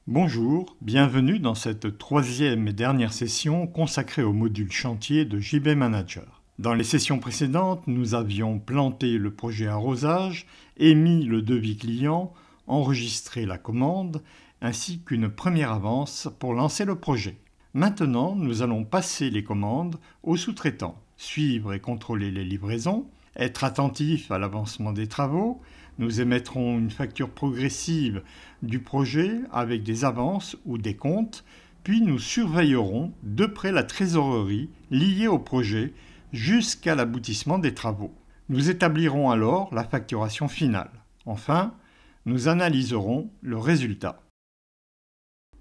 Bonjour, bienvenue dans cette troisième et dernière session consacrée au module chantier de JB Manager. Dans les sessions précédentes, nous avions planté le projet arrosage, émis le devis client, enregistré la commande, ainsi qu'une première avance pour lancer le projet. Maintenant, nous allons passer les commandes aux sous-traitants, suivre et contrôler les livraisons, être attentif à l'avancement des travaux. Nous émettrons une facture progressive du projet avec des avances ou des comptes, puis nous surveillerons de près la trésorerie liée au projet jusqu'à l'aboutissement des travaux. Nous établirons alors la facturation finale. Enfin, nous analyserons le résultat.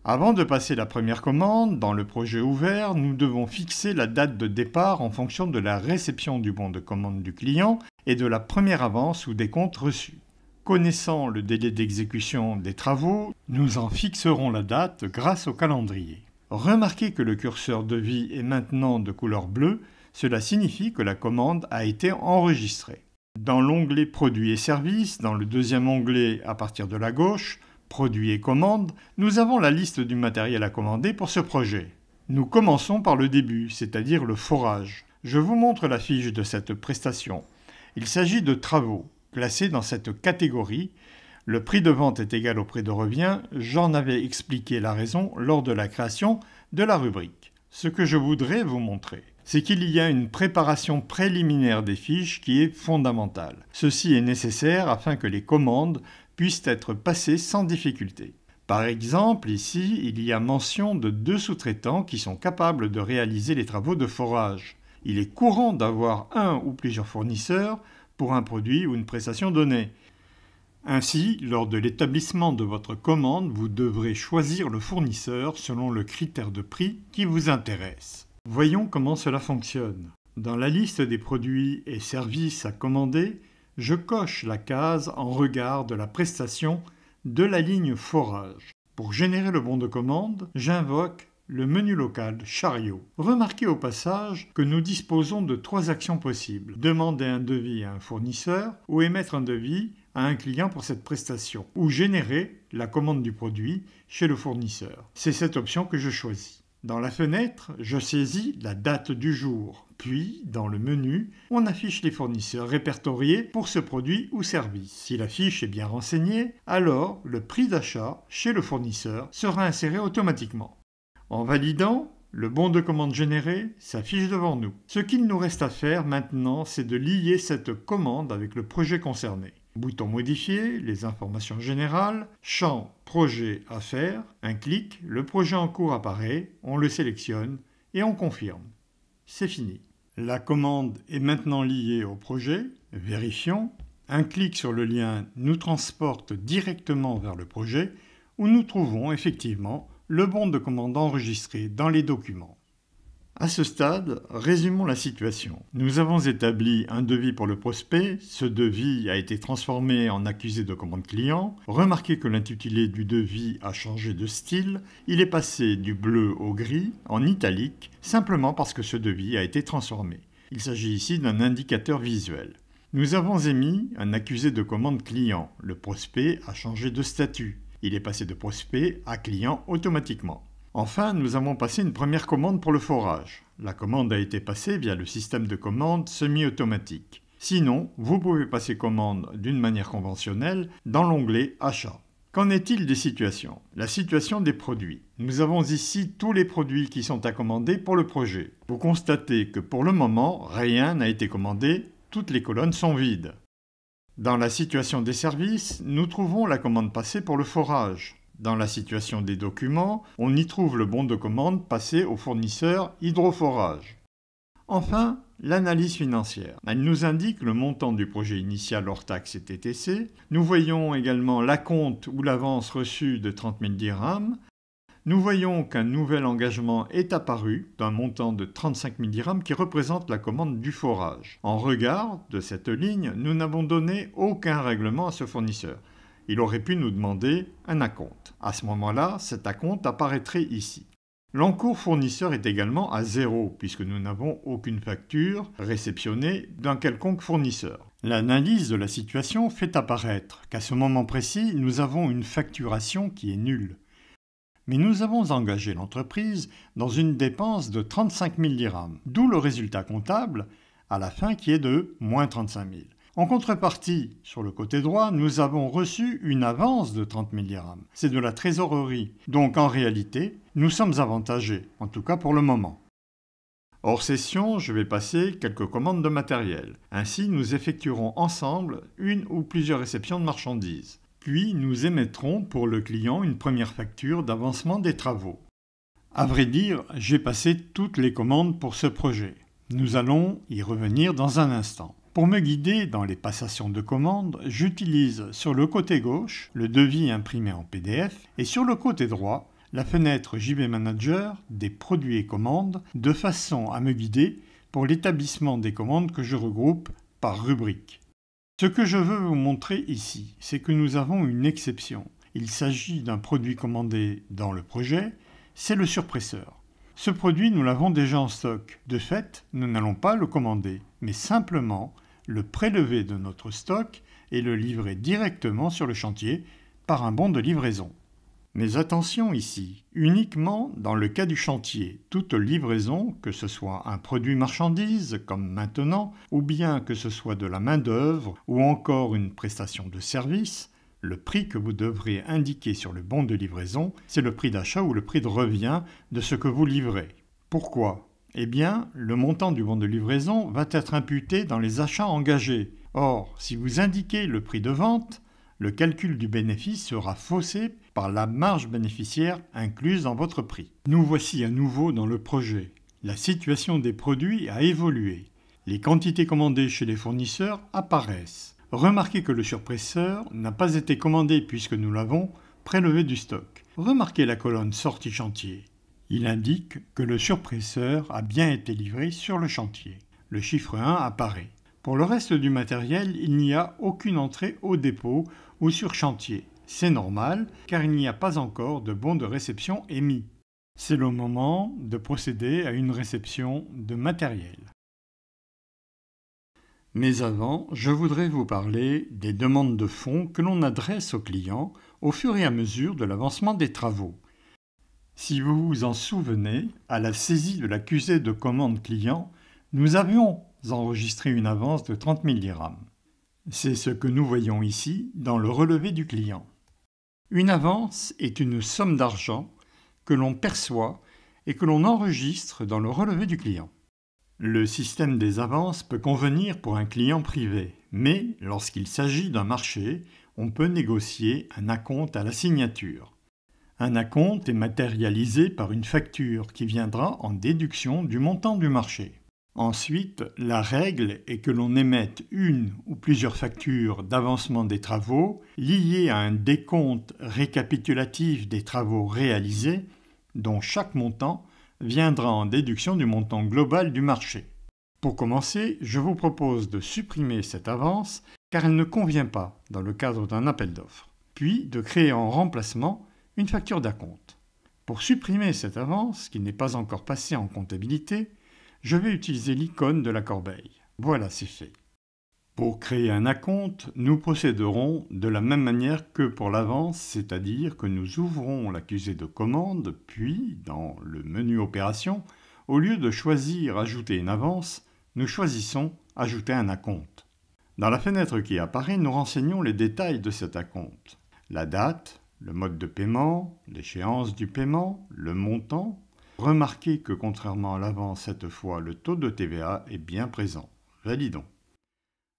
Avant de passer la première commande, dans le projet ouvert, nous devons fixer la date de départ en fonction de la réception du bon de commande du client et de la première avance ou des comptes reçus. Connaissant le délai d'exécution des travaux, nous en fixerons la date grâce au calendrier. Remarquez que le curseur devis est maintenant de couleur bleue, cela signifie que la commande a été enregistrée. Dans l'onglet Produits et services, dans le deuxième onglet à partir de la gauche, Produits et commandes, nous avons la liste du matériel à commander pour ce projet. Nous commençons par le début, c'est-à-dire le forage. Je vous montre la fiche de cette prestation. Il s'agit de travaux. Classés dans cette catégorie, le prix de vente est égal au prix de revient. J'en avais expliqué la raison lors de la création de la rubrique. Ce que je voudrais vous montrer, c'est qu'il y a une préparation préliminaire des fiches qui est fondamentale. Ceci est nécessaire afin que les commandes puissent être passées sans difficulté. Par exemple, ici, il y a mention de 2 sous-traitants qui sont capables de réaliser les travaux de forage. Il est courant d'avoir un ou plusieurs fournisseurs pour un produit ou une prestation donnée. Ainsi, lors de l'établissement de votre commande, vous devrez choisir le fournisseur selon le critère de prix qui vous intéresse. Voyons comment cela fonctionne. Dans la liste des produits et services à commander, je coche la case en regard de la prestation de la ligne forage. Pour générer le bon de commande, j'invoque le menu local chariot. Remarquez au passage que nous disposons de 3 actions possibles. Demander un devis à un fournisseur ou émettre un devis à un client pour cette prestation ou générer la commande du produit chez le fournisseur. C'est cette option que je choisis. Dans la fenêtre, je saisis la date du jour. Puis, dans le menu, on affiche les fournisseurs répertoriés pour ce produit ou service. Si la fiche est bien renseignée, alors le prix d'achat chez le fournisseur sera inséré automatiquement. En validant, le bon de commande généré s'affiche devant nous. Ce qu'il nous reste à faire maintenant, c'est de lier cette commande avec le projet concerné. Bouton modifier, les informations générales, champ projet à faire, un clic, le projet en cours apparaît, on le sélectionne et on confirme. C'est fini. La commande est maintenant liée au projet, vérifions. Un clic sur le lien nous transporte directement vers le projet où nous trouvons effectivement le bon de commande enregistré dans les documents. À ce stade, résumons la situation. Nous avons établi un devis pour le prospect. Ce devis a été transformé en accusé de commande client. Remarquez que l'intitulé du devis a changé de style. Il est passé du bleu au gris, en italique, simplement parce que ce devis a été transformé. Il s'agit ici d'un indicateur visuel. Nous avons émis un accusé de commande client. Le prospect a changé de statut. Il est passé de prospect à client automatiquement. Enfin, nous avons passé une première commande pour le forage. La commande a été passée via le système de commande semi-automatique. Sinon, vous pouvez passer commande d'une manière conventionnelle dans l'onglet Achat. Qu'en est-il des situations? La situation des produits. Nous avons ici tous les produits qui sont à commander pour le projet. Vous constatez que pour le moment, rien n'a été commandé, toutes les colonnes sont vides. Dans la situation des services, nous trouvons la commande passée pour le forage. Dans la situation des documents, on y trouve le bon de commande passé au fournisseur Hydroforage. Enfin, l'analyse financière. Elle nous indique le montant du projet initial hors taxes et TTC. Nous voyons également l'acompte ou l'avance reçue de 30 000 dirhams. Nous voyons qu'un nouvel engagement est apparu d'un montant de 35 000 dirhams qui représente la commande du forage. En regard de cette ligne, nous n'avons donné aucun règlement à ce fournisseur. Il aurait pu nous demander un acompte. À ce moment-là, cet acompte apparaîtrait ici. L'encours fournisseur est également à 0 puisque nous n'avons aucune facture réceptionnée d'un quelconque fournisseur. L'analyse de la situation fait apparaître qu'à ce moment précis, nous avons une facturation qui est nulle. Mais nous avons engagé l'entreprise dans une dépense de 35 000 dirhams, d'où le résultat comptable à la fin qui est de moins 35 000. En contrepartie, sur le côté droit, nous avons reçu une avance de 30 000 dirhams. C'est de la trésorerie. Donc en réalité, nous sommes avantagés, en tout cas pour le moment. Hors session, je vais passer quelques commandes de matériel. Ainsi, nous effectuerons ensemble une ou plusieurs réceptions de marchandises. Puis, nous émettrons pour le client une première facture d'avancement des travaux. À vrai dire, j'ai passé toutes les commandes pour ce projet. Nous allons y revenir dans un instant. Pour me guider dans les passations de commandes, j'utilise sur le côté gauche le devis imprimé en PDF et sur le côté droit la fenêtre JB Manager des produits et commandes de façon à me guider pour l'établissement des commandes que je regroupe par rubrique. Ce que je veux vous montrer ici, c'est que nous avons une exception. Il s'agit d'un produit commandé dans le projet, c'est le surpresseur. Ce produit, nous l'avons déjà en stock. De fait, nous n'allons pas le commander, mais simplement le prélever de notre stock et le livrer directement sur le chantier par un bon de livraison. Mais attention ici, uniquement dans le cas du chantier, toute livraison, que ce soit un produit marchandise comme maintenant, ou bien que ce soit de la main-d'œuvre ou encore une prestation de service, le prix que vous devrez indiquer sur le bon de livraison, c'est le prix d'achat ou le prix de revient de ce que vous livrez. Pourquoi ? Eh bien, le montant du bon de livraison va être imputé dans les achats engagés. Or, si vous indiquez le prix de vente, le calcul du bénéfice sera faussé par la marge bénéficiaire incluse dans votre prix. Nous voici à nouveau dans le projet. La situation des produits a évolué. Les quantités commandées chez les fournisseurs apparaissent. Remarquez que le surpresseur n'a pas été commandé puisque nous l'avons prélevé du stock. Remarquez la colonne sortie chantier. Il indique que le surpresseur a bien été livré sur le chantier. Le chiffre 1 apparaît. Pour le reste du matériel, il n'y a aucune entrée au dépôt ou sur chantier. C'est normal car il n'y a pas encore de bon de réception émis. C'est le moment de procéder à une réception de matériel. Mais avant, je voudrais vous parler des demandes de fonds que l'on adresse aux clients au fur et à mesure de l'avancement des travaux. Si vous vous en souvenez, à la saisie de l'accusé de commande client, nous avions enregistré une avance de 30 000 dirhams. C'est ce que nous voyons ici dans le relevé du client. Une avance est une somme d'argent que l'on perçoit et que l'on enregistre dans le relevé du client. Le système des avances peut convenir pour un client privé, mais lorsqu'il s'agit d'un marché, on peut négocier un acompte à la signature. Un acompte est matérialisé par une facture qui viendra en déduction du montant du marché. Ensuite, la règle est que l'on émette une ou plusieurs factures d'avancement des travaux liées à un décompte récapitulatif des travaux réalisés, dont chaque montant viendra en déduction du montant global du marché. Pour commencer, je vous propose de supprimer cette avance car elle ne convient pas dans le cadre d'un appel d'offres, puis de créer en remplacement une facture d'acompte. Pour supprimer cette avance, qui n'est pas encore passée en comptabilité, je vais utiliser l'icône de la corbeille. Voilà, c'est fait. Pour créer un acompte, nous procéderons de la même manière que pour l'avance, c'est-à-dire que nous ouvrons l'accusé de commande, puis, dans le menu Opérations, au lieu de choisir Ajouter une avance, nous choisissons Ajouter un acompte. Dans la fenêtre qui apparaît, nous renseignons les détails de cet acompte. La date, le mode de paiement, l'échéance du paiement, le montant. Remarquez que contrairement à l'avance cette fois, le taux de TVA est bien présent. Validons.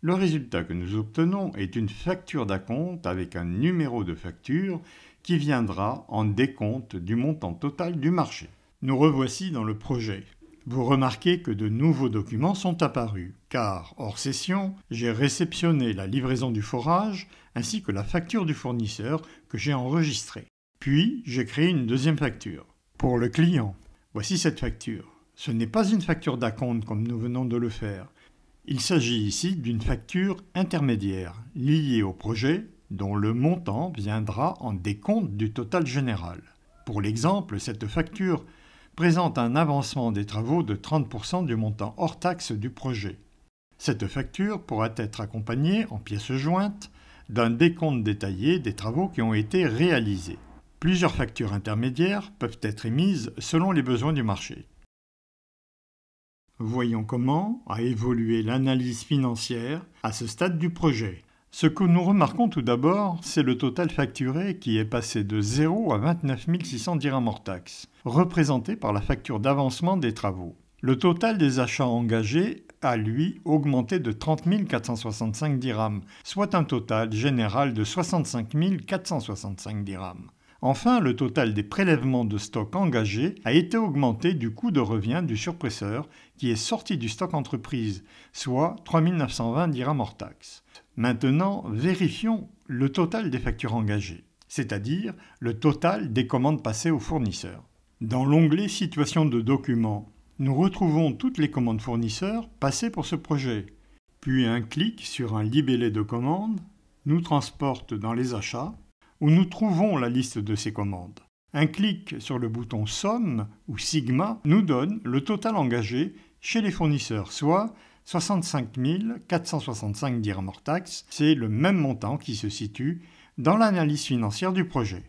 Le résultat que nous obtenons est une facture d'acompte avec un numéro de facture qui viendra en décompte du montant total du marché. Nous revoici dans le projet. Vous remarquez que de nouveaux documents sont apparus, car, hors session, j'ai réceptionné la livraison du forage ainsi que la facture du fournisseur que j'ai enregistrée. Puis, j'ai créé une deuxième facture. Pour le client, voici cette facture. Ce n'est pas une facture d'acompte comme nous venons de le faire. Il s'agit ici d'une facture intermédiaire liée au projet dont le montant viendra en décompte du total général. Pour l'exemple, cette facture présente un avancement des travaux de 30% du montant hors taxe du projet. Cette facture pourra être accompagnée en pièces jointes d'un décompte détaillé des travaux qui ont été réalisés. Plusieurs factures intermédiaires peuvent être émises selon les besoins du marché. Voyons comment a évolué l'analyse financière à ce stade du projet. Ce que nous remarquons tout d'abord, c'est le total facturé qui est passé de 0 à 29 600 dirhams hors taxes, représenté par la facture d'avancement des travaux. Le total des achats engagés a, lui, augmenté de 30 465 dirhams, soit un total général de 65 465 dirhams. Enfin, le total des prélèvements de stock engagés a été augmenté du coût de revient du surpresseur qui est sorti du stock entreprise, soit 3 920 dirhams hors taxes. Maintenant, vérifions le total des factures engagées, c'est-à-dire le total des commandes passées aux fournisseurs. Dans l'onglet Situation de documents, nous retrouvons toutes les commandes fournisseurs passées pour ce projet. Puis un clic sur un libellé de commande nous transporte dans les achats, où nous trouvons la liste de ces commandes. Un clic sur le bouton Somme ou Sigma nous donne le total engagé chez les fournisseurs, soit 65 465 dirhams hors taxes. C'est le même montant qui se situe dans l'analyse financière du projet.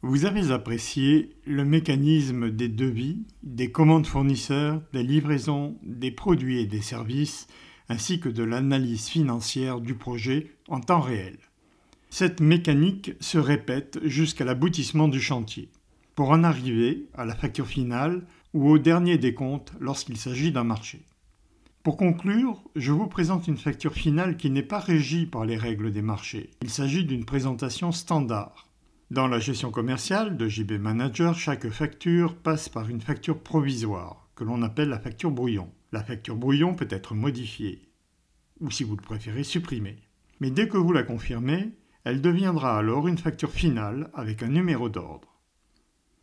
Vous avez apprécié le mécanisme des devis, des commandes fournisseurs, des livraisons, des produits et des services, ainsi que de l'analyse financière du projet en temps réel. Cette mécanique se répète jusqu'à l'aboutissement du chantier, pour en arriver à la facture finale ou au dernier décompte lorsqu'il s'agit d'un marché. Pour conclure, je vous présente une facture finale qui n'est pas régie par les règles des marchés. Il s'agit d'une présentation standard. Dans la gestion commerciale de JB Manager, chaque facture passe par une facture provisoire, que l'on appelle la facture brouillon. La facture brouillon peut être modifiée, ou si vous le préférez, supprimée. Mais dès que vous la confirmez, elle deviendra alors une facture finale avec un numéro d'ordre.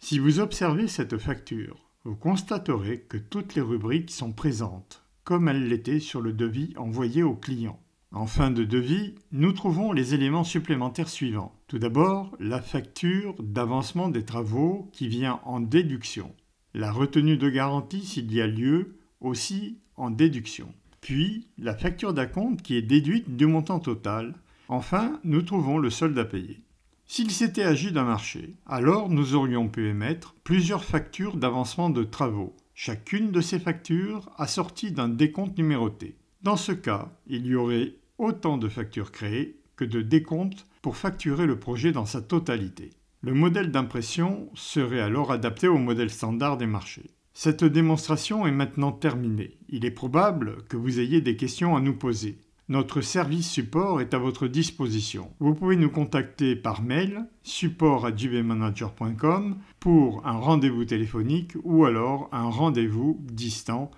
Si vous observez cette facture, vous constaterez que toutes les rubriques sont présentes, comme elles l'étaient sur le devis envoyé au client. En fin de devis, nous trouvons les éléments supplémentaires suivants. Tout d'abord, la facture d'avancement des travaux qui vient en déduction. La retenue de garantie s'il y a lieu, aussi en déduction. Puis, la facture d'acompte qui est déduite du montant total. Enfin, nous trouvons le solde à payer. S'il s'était agi d'un marché, alors nous aurions pu émettre plusieurs factures d'avancement de travaux, chacune de ces factures assortie d'un décompte numéroté. Dans ce cas, il y aurait autant de factures créées que de décomptes pour facturer le projet dans sa totalité. Le modèle d'impression serait alors adapté au modèle standard des marchés. Cette démonstration est maintenant terminée. Il est probable que vous ayez des questions à nous poser. Notre service support est à votre disposition. Vous pouvez nous contacter par mail support@jbmanager.com pour un rendez-vous téléphonique ou alors un rendez-vous distant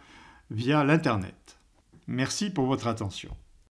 via l'Internet. Merci pour votre attention.